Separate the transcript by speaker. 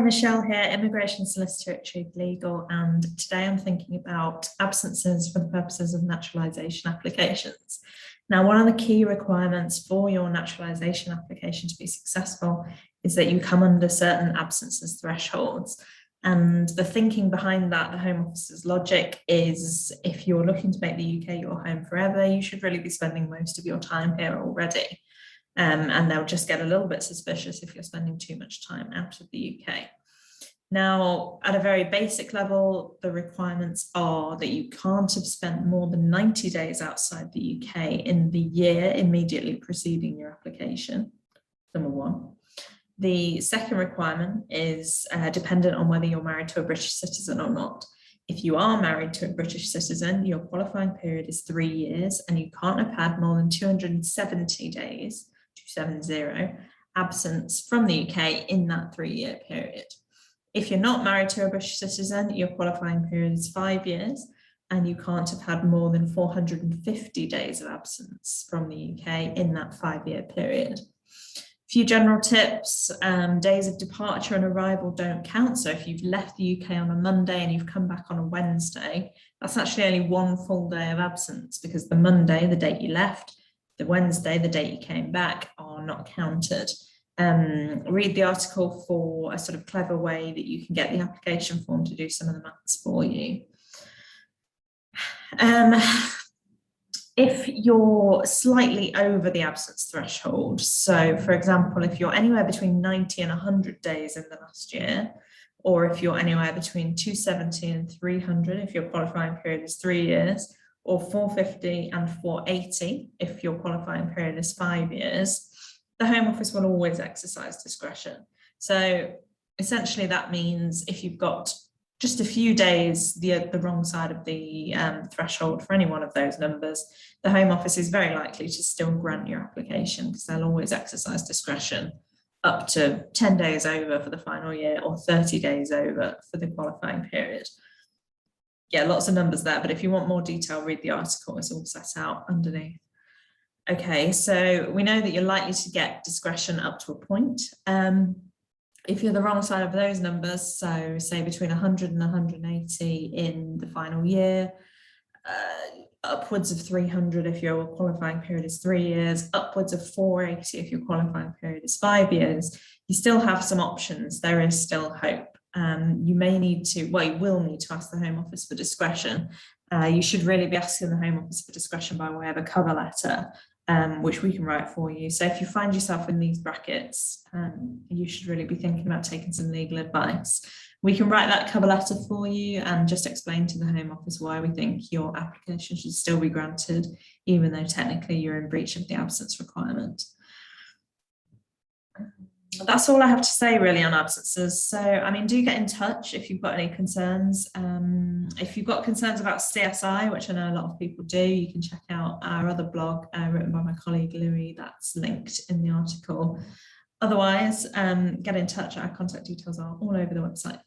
Speaker 1: Michelle here, immigration solicitor at Truth Legal, and today I'm thinking about absences for the purposes of naturalisation applications. Now, one of the key requirements for your naturalisation application to be successful is that you come under certain absences thresholds. And the thinking behind that, the Home Office's logic, is if you're looking to make the UK your home forever, you should really be spending most of your time here already. And they'll just get a little bit suspicious if you're spending too much time out of the UK. Now, at a very basic level, the requirements are that you can't have spent more than 90 days outside the UK in the year immediately preceding your application, number one. The second requirement is dependent on whether you're married to a British citizen or not. If you are married to a British citizen, your qualifying period is 3 years and you can't have had more than 270 days, 270, absence from the UK in that 3-year period. If you're not married to a British citizen, your qualifying period is 5 years and you can't have had more than 450 days of absence from the UK in that 5-year period. A few general tips: days of departure and arrival don't count. So if you've left the UK on a Monday and you've come back on a Wednesday, that's actually only one full day of absence, because the Monday, the date you left, the Wednesday, the date you came back, are not counted. Read the article for a sort of clever way that you can get the application form to do some of the maths for you. If you're slightly over the absence threshold, so for example, if you're anywhere between 90 and 100 days in the last year, or if you're anywhere between 270 and 300, if your qualifying period is 3 years, or 450 and 480, if your qualifying period is 5 years, the Home Office will always exercise discretion. So essentially that means if you've got just a few days the wrong side of the threshold for any one of those numbers, the Home Office is very likely to still grant your application, because they'll always exercise discretion up to 10 days over for the final year or 30 days over for the qualifying period. Yeah, lots of numbers there, but if you want more detail, read the article. It's all set out underneath. Okay, so we know that you're likely to get discretion up to a point. If you're the wrong side of those numbers, so say between 100 and 180 in the final year, upwards of 300 if your qualifying period is 3 years, upwards of 480 if your qualifying period is 5 years, you still have some options. There is still hope. You may need to, well, you will need to ask the Home Office for discretion. You should really be asking the Home Office for discretion by way of a cover letter, which we can write for you. So if you find yourself in these brackets, you should really be thinking about taking some legal advice. We can write that cover letter for you and just explain to the Home Office why we think your application should still be granted, even though technically you're in breach of the absence requirement. That's all I have to say really on absences. So, I mean, do get in touch if you've got any concerns. If you've got concerns about CSI, which I know a lot of people do, you can check out our other blog written by my colleague Louis, that's linked in the article. Otherwise, get in touch. Our contact details are all over the website.